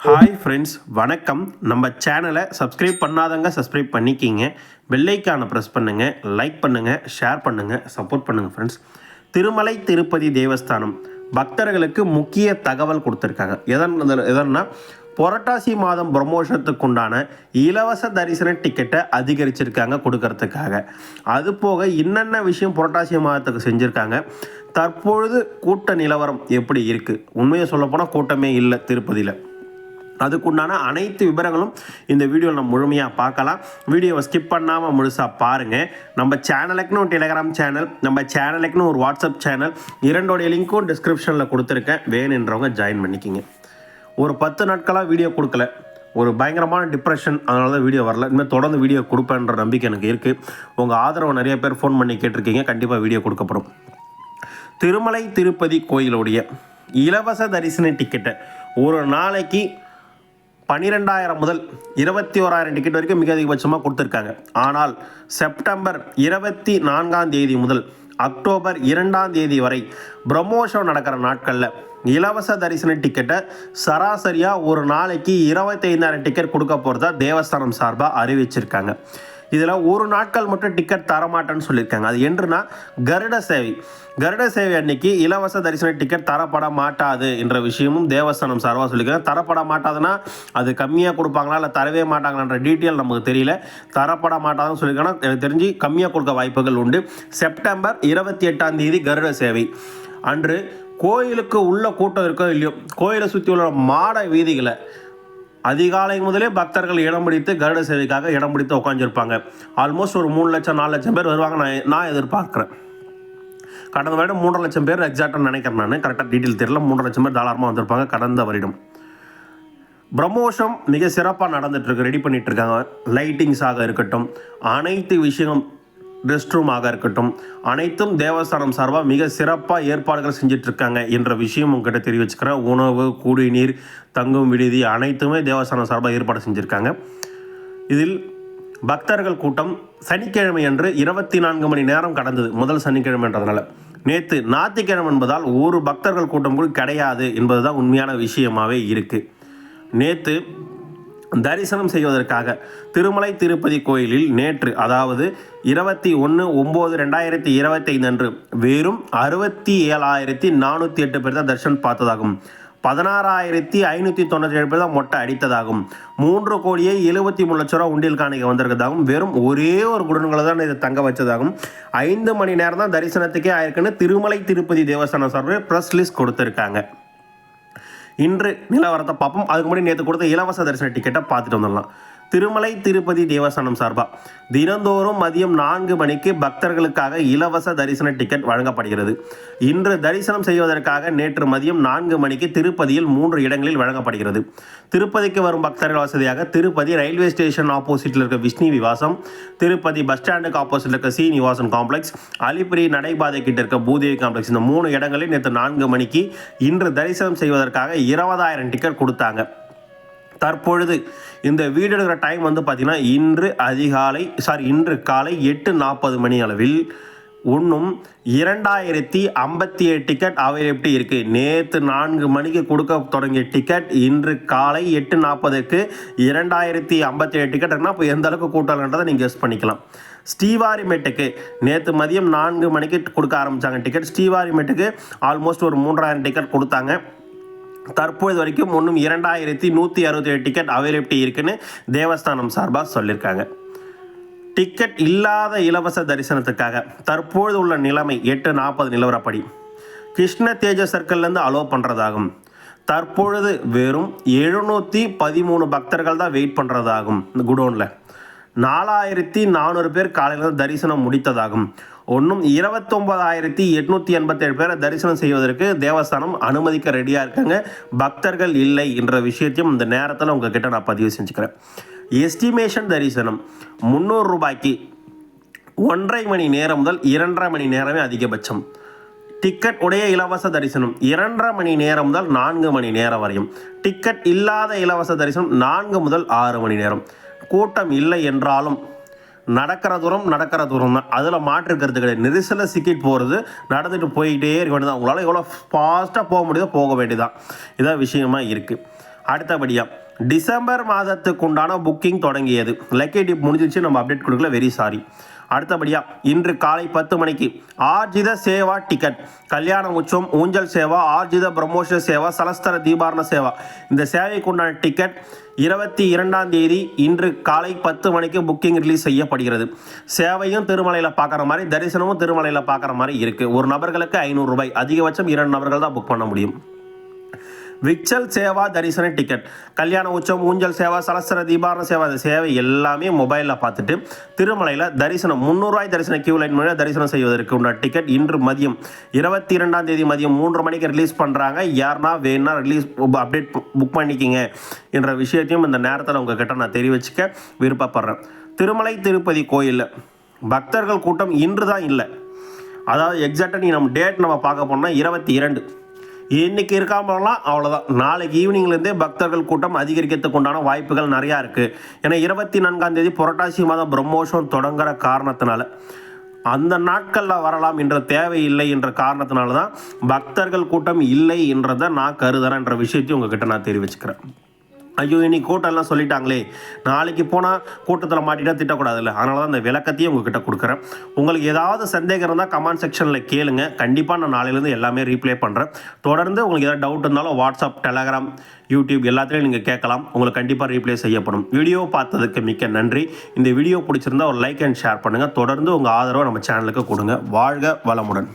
Hi friends, வணக்கம். நம்ம சேனலை சப்ஸ்கிரைப் பண்ணாதவங்க சப்ஸ்கிரைப் பண்ணிக்கிங்க. பெல் ஐக்கானை ப்ரெஸ் பண்ணுங்கள், லைக் பண்ணுங்கள், ஷேர் பண்ணுங்கள், சப்போர்ட் பண்ணுங்கள் ஃப்ரெண்ட்ஸ். திருமலை திருப்பதி தேவஸ்தானம் பக்தர்களுக்கு முக்கிய தகவல் கொடுத்துருக்காங்க. எதன்னா புரட்டாசி மாதம் பிரம்மோஷத்துக்கு உண்டான இலவச தரிசன டிக்கெட்டை அதிகரிச்சிருக்காங்க கொடுக்கறதுக்காக. அது போக என்னென்ன விஷயம் புரட்டாசி மாதத்துக்கு செஞ்சுருக்காங்க, தற்பொழுது கூட்ட நிலவரம் எப்படி இருக்குது, உண்மையை சொல்லப்போனால் கூட்டமே இல்லை திருப்பதியில். அதுக்குண்டான அனைத்து விவரங்களும் இந்த வீடியோவில் நம்ம முழுமையாக பார்க்கலாம். வீடியோவை ஸ்கிப் பண்ணாமல் முழுசாக பாருங்கள். நம்ம சேனலுக்குன்னு ஒரு டெலிகிராம் சேனல், நம்ம சேனலுக்குன்னு ஒரு வாட்ஸ்அப் சேனல், இரண்டோடைய லிங்க்கும் டிஸ்கிரிப்ஷனில் கொடுத்துருக்கேன். வேணுன்றவங்க ஜாயின் பண்ணிக்கிங்க. ஒரு 10 நாட்களாக வீடியோ கொடுக்கல, ஒரு பயங்கரமான டிப்ரெஷன், அதனால தான் வீடியோ வரல. இனிமேல் தொடர்ந்து வீடியோ கொடுப்பேன்ற நம்பிக்கை எனக்கு இருக்குது. உங்கள் ஆதரவு நிறைய பேர் ஃபோன் பண்ணி கேட்டிருக்கீங்க. கண்டிப்பாக வீடியோ கொடுக்கப்படும். திருமலை திருப்பதி கோயிலுடைய இலவச தரிசன டிக்கெட்டை ஒரு நாளைக்கு 12,000 முதல் 21,000 டிக்கெட் வரைக்கும் மிக அதிகபட்சமாக கொடுத்துருக்காங்க. ஆனால் செப்டம்பர் 24ஆம் தேதி முதல் அக்டோபர் 2ஆம் தேதி வரை பிரம்மோற்சவம் நடக்கிற நாட்களில் இலவச தரிசன டிக்கெட்டை சராசரியாக ஒரு நாளைக்கு 25,000 டிக்கெட் கொடுக்க போகிறதா தேவஸ்தானம் சார்பாக அறிவிச்சிருக்காங்க. இதில் ஒரு நாட்கள் மட்டும் டிக்கெட் தரமாட்டேன்னு சொல்லியிருக்காங்க. அது என்றுனா கருட சேவை அன்னைக்கு இலவச தரிசன டிக்கெட் தரப்பட மாட்டாது என்ற விஷயமும் தேவஸ்தானம் சார்பாக சொல்லியிருக்காங்க. தரப்பட மாட்டாதுன்னா அது கம்மியாக கொடுப்பாங்களா இல்லை தரவே மாட்டாங்களான்ற டீட்டெயில் நமக்கு தெரியல. தரப்பட மாட்டாதுன்னு சொல்லியிருக்காங்கன்னா எனக்கு தெரிஞ்சு கம்மியாக கொடுக்க வாய்ப்புகள் உண்டு. செப்டம்பர் 28ஆம் தேதி கருட சேவை அன்று கோயிலுக்கு உள்ள கூட்டம் இருக்கோ இல்லையோ, கோயிலை சுற்றி உள்ள மாட வீதிகளை அதிகாலை முதலே பக்தர்கள் இடம் பிடித்து கருட சேவைக்காக இடம் பிடித்து உட்காந்துருப்பாங்க. ஆல்மோஸ்ட் ஒரு 3 லட்சம் 4 லட்சம் பேர் வருவாங்க நான் எதிர்பார்க்குறேன். கடந்த வருடம் 3.5 லட்சம் பேர் எக்ஸாக்டாக நினைக்கிறேன். நான் கரெக்டாக டீட்டெயில் தெரியல. 3.5 லட்சம் பேர் தாராளமாக வந்திருப்பாங்க கடந்த வருடம். பிரம்மோஷம் மிக சிறப்பாக நடந்துகிட்ருக்கு, ரெடி பண்ணிகிட்ருக்காங்க. லைட்டிங்ஸாக இருக்கட்டும், அனைத்து விஷயம், ரெஸ்ட் ரூமாக இருக்கட்டும், அனைத்தும் தேவஸ்தானம் சார்பாக மிக சிறப்பாக ஏற்பாடுகள் செஞ்சிட்ருக்காங்க என்ற விஷயம் உங்ககிட்ட தெரிவிச்சுக்கிறேன். உணவு, குடிநீர், தங்கும் விடுதி அனைத்துமே தேவஸ்தானம் சார்பாக ஏற்பாடு செஞ்சுருக்காங்க. இதில் பக்தர்கள் கூட்டம் சனிக்கிழமை அன்று 24 மணி நேரம் கடந்தது. முதல் சனிக்கிழமைன்றதுனால நேற்று ஞாயிற்றுக்கிழமை என்பதால் ஒரு பக்தர்கள் கூட்டம் கூட கிடையாது என்பது தான் உண்மையான விஷயமாகவே இருக்குது. நேற்று தரிசனம் செய்வதற்காக திருமலை திருப்பதி கோயிலில் நேற்று, அதாவது 21/9/2025 அன்று வெறும் 67,408 பேர் தான் தரிசனம் பார்த்ததாகும். 16,597 பேர் தான் மொட்டை அடித்ததாகும். 3,73,00,000 உண்டியல் காணிக்க வந்திருக்கதாகவும், வெறும் ஒரே ஒரு குடன்களை தான் இதை தங்க வச்சதாகும். 5 மணி நேரம் தான் தரிசனத்துக்கே ஆயிருக்குன்னு திருமலை திருப்பதி தேவஸ்தானம் சார்பில் ப்ரெஸ் லிஸ்ட் கொடுத்துருக்காங்க. இன்று நிலவரத்தை பார்ப்போம். அதுக்கு முன்னாடி நேற்று கொடுத்த இலவச தரிசன டிக்கெட்டை பார்த்துட்டு வந்துடலாம். திருமலை திருப்பதி தேவஸ்தானம் சார்பாக தினந்தோறும் மதியம் 4 மணிக்கு பக்தர்களுக்காக இலவச தரிசன டிக்கெட் வழங்கப்படுகிறது. இன்று தரிசனம் செய்வதற்காக நேற்று மதியம் 4 மணிக்கு திருப்பதியில் 3 இடங்களில் வழங்கப்படுகிறது. திருப்பதிக்கு வரும் பக்தர்கள் வசதியாக திருப்பதி ரயில்வே ஸ்டேஷன் ஆப்போசிட்டில் இருக்க விஷ்ணு விவாசம், திருப்பதி பஸ் ஸ்டாண்டுக்கு ஆப்போசிட்டில் இருக்க சி நிவாசன் காம்ப்ளெக்ஸ், அலிபிரி நடைபாதை கிட்ட இருக்க பூதேவி காம்ப்ளெக்ஸ், இந்த 3 இடங்களில் நேற்று 4 மணிக்கு இன்று தரிசனம் செய்வதற்காக 20,000 டிக்கெட் கொடுத்தாங்க. தற்பொழுது இந்த வீடியோ எடுக்கிற டைம் வந்து பார்த்திங்கன்னா இன்று காலை 8:40 மணி அளவில் இன்னும் 2,057 டிக்கெட் அவைலபிலிட்டி இருக்குது. நேற்று 4 மணிக்கு கொடுக்க தொடங்கிய டிக்கெட் இன்று காலை 8:40க்கு 2,057 டிக்கெட் இருக்குன்னா இப்போ எந்த அளவுக்கு கூட்டம்ன்றதை நீங்கள் கெஸ் பண்ணிக்கலாம். ஸ்ரீவாரிமேட்டுக்கு நேற்று மதியம் 4 மணிக்கு கொடுக்க ஆரம்பித்தாங்க டிக்கெட். ஸ்ரீவாரிமேட்டுக்கு ஆல்மோஸ்ட் ஒரு 3,000 டிக்கெட் கொடுத்தாங்க. தற்போது வரைக்கும் இன்னும் 2,167 டிக்கெட் அவைலபிலிட்டி இருக்குன்னு தேவஸ்தானம் சார்பாக சொல்லியிருக்காங்க. டிக்கெட் இல்லாத இலவச தரிசனத்துக்காக தற்பொழுது உள்ள நிலைமை 8:40 நிலவரப்படி கிருஷ்ண தேஜ சர்க்கிள்லேருந்து அலோவ் பண்ணுறதாகும். தற்பொழுது வெறும் 713 பக்தர்கள் தான் வெயிட் பண்ணுறதாகும். குடோனில் 4,400 பேர் காலையில் தரிசனம் முடித்ததாகும். இன்னும் 29,887 பேரை தரிசனம் செய்வதற்கு தேவஸ்தானம் அனுமதிக்க ரெடியாக இருக்காங்க. பக்தர்கள் இல்லை என்ற விஷயத்தையும் இந்த நேரத்தில் உங்ககிட்ட நான் பதிவு செஞ்சுக்கிறேன். எஸ்டிமேஷன் தரிசனம் 300 ரூபாய்க்கு 1.5 மணி நேரம் முதல் 2.5 மணி நேரமே அதிகபட்சம். டிக்கெட் உடைய இலவச தரிசனம் 2.5 மணி நேரம் முதல் 4 மணி நேரம் வரையும். டிக்கெட் இல்லாத இலவச தரிசனம் 4 முதல் 6 மணி நேரம். கூட்டம் இல்லை என்றாலும் நடக்கிற தூரம் தான், அதில் மாற்றுக்கிறது கிடையாது. நெரிசலில் சிக்கிட்டு போகிறது, நடந்துட்டு போய்கிட்டே இருக்க வேண்டியதான். உங்களால் எவ்வளோ ஃபாஸ்ட்டாக போக முடியுதோ போக வேண்டியதான். இதான் விஷயமா இருக்குது. அடுத்தபடியாக டிசம்பர் மாதத்துக்கு உண்டான புக்கிங் தொடங்கியது. லக்கி டிப் முடிஞ்சிச்சு, நம்ம அப்டேட் கொடுக்கல, வெரி சாரி. அடுத்தபடியாக இன்று காலை 10 மணிக்கு ஆர்ஜித சேவா டிக்கெட், கல்யாண உற்சவம், ஊஞ்சல் சேவா, ஆர்ஜித பிரம்மோஷ சேவா, சலஸ்தர தீபாரண சேவா, இந்த சேவைக்கு உண்டான டிக்கெட் 22ஆம் தேதி இன்று காலை 10 மணிக்கு புக்கிங் ரிலீஸ் செய்யப்படுகிறது. சேவையும் திருமலையில் பார்க்குற மாதிரி, தரிசனமும் திருமலையில் பார்க்குற மாதிரி இருக்குது. ஒரு நபர்களுக்கு 500 ரூபாய், அதிகபட்சம் 2 நபர்கள் தான் புக் பண்ண முடியும். விச்சல் சேவா தரிசன டிக்கெட், கல்யாண உற்சவம், ஊஞ்சல் சேவா, சலஸ்தர தீபாரண சேவா, இந்த சேவை எல்லாமே மொபைலில் பார்த்துட்டு திருமலையில் தரிசனம் 300 ரூபாய் தரிசன கியூ லைன் மூலம் தரிசனம் செய்வதற்கு உண்டான டிக்கெட் இன்று மதியம் 22ஆம் தேதி மதியம் 3:30 மணிக்கு ரிலீஸ் பண்ணுறாங்க. யாருன்னா வேணா ரிலீஸ் அப்டேட் புக் பண்ணிக்கிங்க என்ற விஷயத்தையும் இந்த நேரத்தில் உங்ககிட்ட நான் தெரிவிச்சுக்க விருப்பப்படுறேன். திருமலை திருப்பதி கோயிலில் பக்தர்கள் கூட்டம் இன்று தான் இல்லை, அதாவது எக்ஸாக்டாக நம்ம டேட் நம்ம பார்க்க போனால் 22, இன்னைக்கு இருக்காமலாம் அவ்வளோதான். நாளைக்கு ஈவினிங்லேருந்தே பக்தர்கள் கூட்டம் அதிகரிக்கிறதுக்கு உண்டான வாய்ப்புகள் நிறையா இருக்குது. ஏன்னா 24ஆம் தேதி புரட்டாசி மாதம் பிரம்மோஷம் தொடங்குற காரணத்தினால அந்த நாட்களில் வரலாம் என்ற தேவையில்லை என்ற காரணத்தினால தான் பக்தர்கள் கூட்டம் இல்லை என்றதை நான் கருதுறேன் என்ற விஷயத்தையும் உங்ககிட்ட நான் தெரிவிச்சுக்கிறேன். ஐயோ இன்னைக்கு கூட்டம்லாம் சொல்லிட்டாங்களே, நாளைக்கு போனால் கூட்டத்தில் மாட்டிட்டா திட்டக்கூடாதுல்ல, அதனால தான் இந்த விளக்கத்தையும் உங்ககிட்ட கொடுக்குறேன். உங்களுக்கு ஏதாவது சந்தேகம் இருந்தால் கமெண்ட் செக்ஷனில் கேளுங்க, கண்டிப்பாக நான் நாளையிலேருந்து எல்லாமே ரீப்ளே பண்ணுறேன். தொடர்ந்து உங்களுக்கு ஏதாவது டவுட் இருந்தாலும் வாட்ஸ்அப், டெலகிராம், யூடியூப் எல்லாத்துலேயும் நீங்கள் கேட்கலாம், உங்களுக்கு கண்டிப்பாக ரீப்ளே செய்யப்படும். வீடியோ பார்த்ததுக்கு மிக்க நன்றி. இந்த வீடியோ பிடிச்சிருந்தா ஒரு லைக் அண்ட் ஷேர் பண்ணுங்கள். தொடர்ந்து உங்கள் ஆதரவை நம்ம சேனலுக்கு கொடுங்க. வாழ்க வளமுடன்.